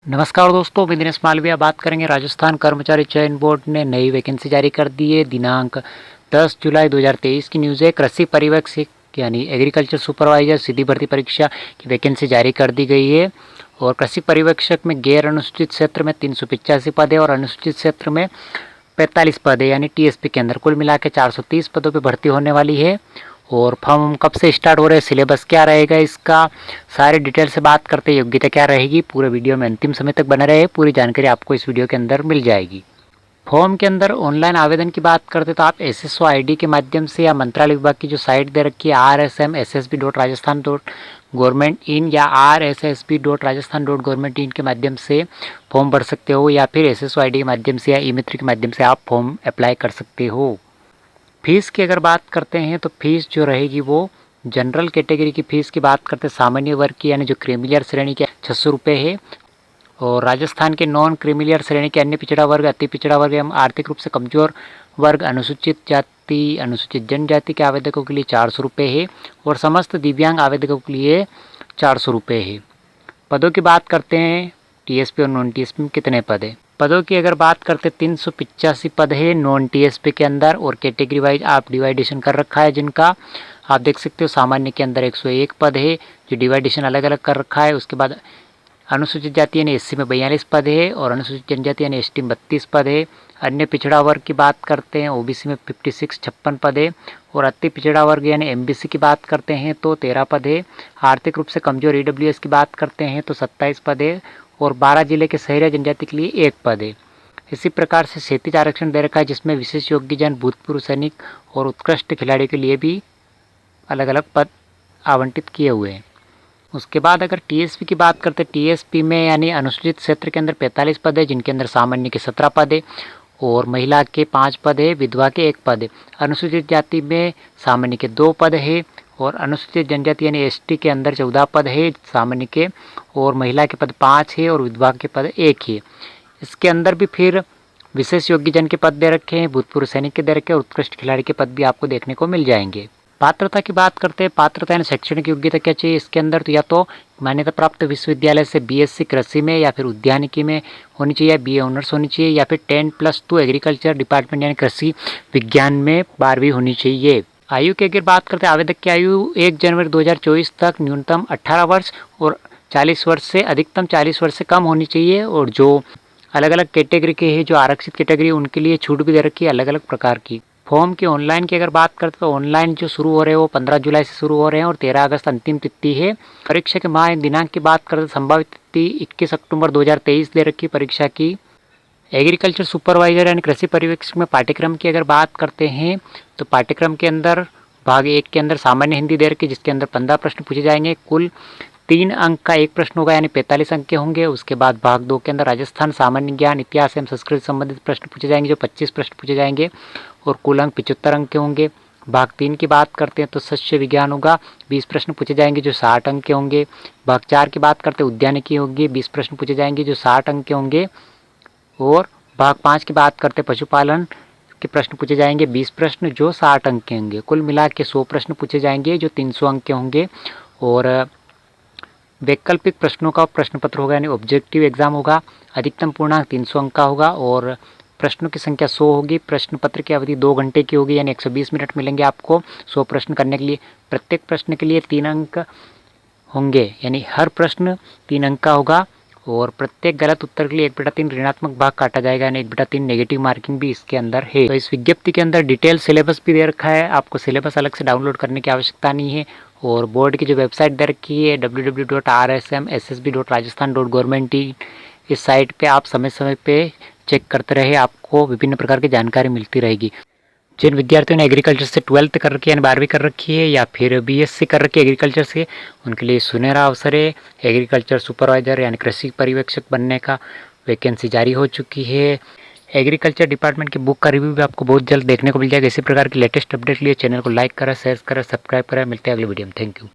नमस्कार दोस्तों, मैं दिनेश मालविया बात करेंगे। राजस्थान कर्मचारी चयन बोर्ड ने नई वैकेंसी जारी कर दी है। दिनांक 10 जुलाई 2023 की न्यूज़ है। कृषि पर्यवेक्षक यानी एग्रीकल्चर सुपरवाइजर सीधी भर्ती परीक्षा की वैकेंसी जारी कर दी गई है। और कृषि पर्यवेक्षक में गैर अनुसूचित क्षेत्र में 385 पद है और अनुसूचित क्षेत्र में 45 पद है, यानी टीएसपी के अंदर कुल मिला के 430 पदों पर भर्ती होने वाली है। और फॉर्म कब से स्टार्ट हो रहे हैं, सिलेबस क्या रहेगा, इसका सारे डिटेल से बात करते हैं। योग्यता क्या रहेगी, पूरे वीडियो में अंतिम समय तक बने रहे। पूरी जानकारी आपको इस वीडियो के अंदर मिल जाएगी। फॉर्म के अंदर ऑनलाइन आवेदन की बात करते तो आप एसएसओ आईडी के माध्यम से या मंत्रालय विभाग की जो साइट दे रखी है rsmssb.rajasthan.government.in या rssb.rajasthan.government.in के माध्यम से फॉर्म भर सकते हो, या फिर एसएसओ आईडी के माध्यम से या ई मित्र के माध्यम से आप फॉर्म अप्लाई कर सकते हो। फीस की अगर बात करते हैं तो फीस जो रहेगी वो जनरल कैटेगरी की फ़ीस की बात करते हैं सामान्य वर्ग की, यानी जो क्रीमिलियर श्रेणी के 600 रुपये है। और राजस्थान के नॉन क्रीमिलियर श्रेणी के अन्य पिछड़ा वर्ग, अति पिछड़ा वर्ग एवं आर्थिक रूप से कमजोर वर्ग, अनुसूचित जाति, अनुसूचित जनजाति के आवेदकों के लिए 400 रुपये है। और समस्त दिव्यांग आवेदकों के लिए 400 रुपये है। पदों की बात करते हैं, टीएसपी और नॉन टीएसपी में कितने पद है। पदों की अगर बात करते 385 पद है नॉन टीएसपी के अंदर। और कैटेगरी वाइज आप डिवाइडेशन कर रखा है, जिनका आप देख सकते हो। सामान्य के अंदर 101 पद है, जो डिवाइडेशन अलग अलग कर रखा है। उसके बाद अनुसूचित जाति यानी एससी में 42 पद है और अनुसूचित जनजाति यानी एसटी में 32 पद है। अन्य पिछड़ा वर्ग की बात करते हैं, ओबीसी में 56 पद है। और अति पिछड़ा वर्ग यानी एमबीसी की बात करते हैं तो 13 पद है। आर्थिक रूप से कमजोर ईडब्ल्यूएस की बात करते हैं तो 27 पद है। और 12 जिले के शहरी जनजाति के लिए 1 पद है। इसी प्रकार से क्षैतिज आरक्षण दे रखा है, जिसमें विशेष योग्यजन, भूतपूर्व सैनिक और उत्कृष्ट खिलाड़ियों के लिए भी अलग अलग पद आवंटित किए हुए हैं। उसके बाद अगर टीएसपी की बात करते हैं, टीएसपी में यानी अनुसूचित क्षेत्र के अंदर 45 पद है, जिनके अंदर सामान्य के 17 पद है और महिला के 5 पद है, विधवा के 1 पद है। अनुसूचित जाति में सामान्य के 2 पद है और अनुसूचित जनजाति यानी एसटी के अंदर 14 पद है सामान्य के, और महिला के पद 5 है और विधवा के पद 1 है। इसके अंदर भी फिर विशेष योग्यजन के पद दे रखे हैं, भूतपूर्व सैनिक के दे रखे हैं और उत्कृष्ट खिलाड़ी के पद भी आपको देखने को मिल जाएंगे। पात्रता की बात करते हैं, पात्रता यानी शैक्षणिक योग्यता क्या चाहिए इसके अंदर, तो या तो मान्यता प्राप्त विश्वविद्यालय से बीएससी कृषि में या फिर उद्यानिकी में होनी चाहिए, या बीए ऑनर्स होनी चाहिए, या फिर 10+2 एग्रीकल्चर डिपार्टमेंट यानी कृषि विज्ञान में 12वीं होनी चाहिए। आयु की अगर बात करते हैं, आवेदक की आयु 1 जनवरी 2024 तक न्यूनतम 18 वर्ष और 40 वर्ष से अधिकतम 40 वर्ष से कम होनी चाहिए। और जो अलग अलग कैटेगरी के हैं, जो आरक्षित कैटेगरी, उनके लिए छूट भी दे रखी है अलग अलग प्रकार की। फॉर्म के ऑनलाइन की अगर बात करते हैं, ऑनलाइन जो शुरू हो रहे हैं वो 15 जुलाई से शुरू हो रहे हैं और 13 अगस्त अंतिम तिथि है। परीक्षा के माह दिनांक की बात करते हैं, संभावित तिथि 21 अक्टूबर 2023 दे रखी परीक्षा की। एग्रीकल्चर सुपरवाइजर यानी कृषि पर्यवेक्षक में पाठ्यक्रम की अगर बात करते हैं तो पाठ्यक्रम के अंदर भाग 1 के अंदर सामान्य हिंदी दे रखी, जिसके अंदर 15 प्रश्न पूछे जाएंगे। कुल 3 अंक का एक प्रश्न होगा, यानी 45 अंक के होंगे। उसके बाद भाग 2 के अंदर राजस्थान, सामान्य ज्ञान, इतिहास एवं संस्कृत संबंधित प्रश्न पूछे जाएंगे, जो 25 प्रश्न पूछे जाएंगे और कुल अंक 75 अंक के होंगे। भाग 3 की बात करते हैं तो शस्य विज्ञान होगा, 20 प्रश्न पूछे जाएंगे जो 60 अंक के होंगे। भाग 4 की बात करते हैं उद्यानिकी होगी, 20 प्रश्न पूछे जाएंगे जो 60 अंक के होंगे। और भाग 5 की बात करते हैं पशुपालन के प्रश्न पूछे जाएंगे, 20 प्रश्न जो 60 अंक के होंगे। कुल मिला के 100 प्रश्न पूछे जाएंगे जो 300 अंक के होंगे। और वैकल्पिक प्रश्नों का प्रश्न पत्र होगा, यानी ऑब्जेक्टिव एग्जाम होगा, अधिकतम पूर्णांक 300 अंक का होगा और प्रश्नों की संख्या 100 होगी। प्रश्न पत्र की अवधि 2 घंटे की होगी, यानी 120 मिनट मिलेंगे आपको 100 प्रश्न करने के लिए। प्रत्येक प्रश्न के लिए 3 अंक होंगे, यानी हर प्रश्न 3 अंक का होगा। और प्रत्येक गलत उत्तर के लिए 1/3 ऋणात्मक भाग काटा जाएगा, यानी 1/3 नेगेटिव मार्किंग भी इसके अंदर है। तो इस विज्ञप्ति के अंदर डिटेल सिलेबस भी दे रखा है, आपको सिलेबस अलग से डाउनलोड करने की आवश्यकता नहीं है। और बोर्ड की जो वेबसाइट दे रखी है www.rsmssb.rajasthan.government.in, इस साइट पे आप समय समय पे चेक करते रहे, आपको विभिन्न प्रकार की जानकारी मिलती रहेगी। जिन विद्यार्थियों ने एग्रीकल्चर से 12th कर रखी है, यानी 12वीं कर रखी है, या फिर बीएससी कर रखी है एग्रीकल्चर से, उनके लिए सुनहरा अवसर है। एग्रीकल्चर सुपरवाइजर यानी कृषि पर्यवेक्षक बनने का वैकेंसी जारी हो चुकी है। एग्रीकल्चर डिपार्टमेंट की बुक का रिव्यू भी आपको बहुत जल्द देखने को मिल जाएगा। इसी प्रकार की लेटेस्ट अपडेट लिए चैनल को लाइक करें, शेयर करें, सब्सक्राइब करें। मिलते हैं अगली वीडियो में। Thank you.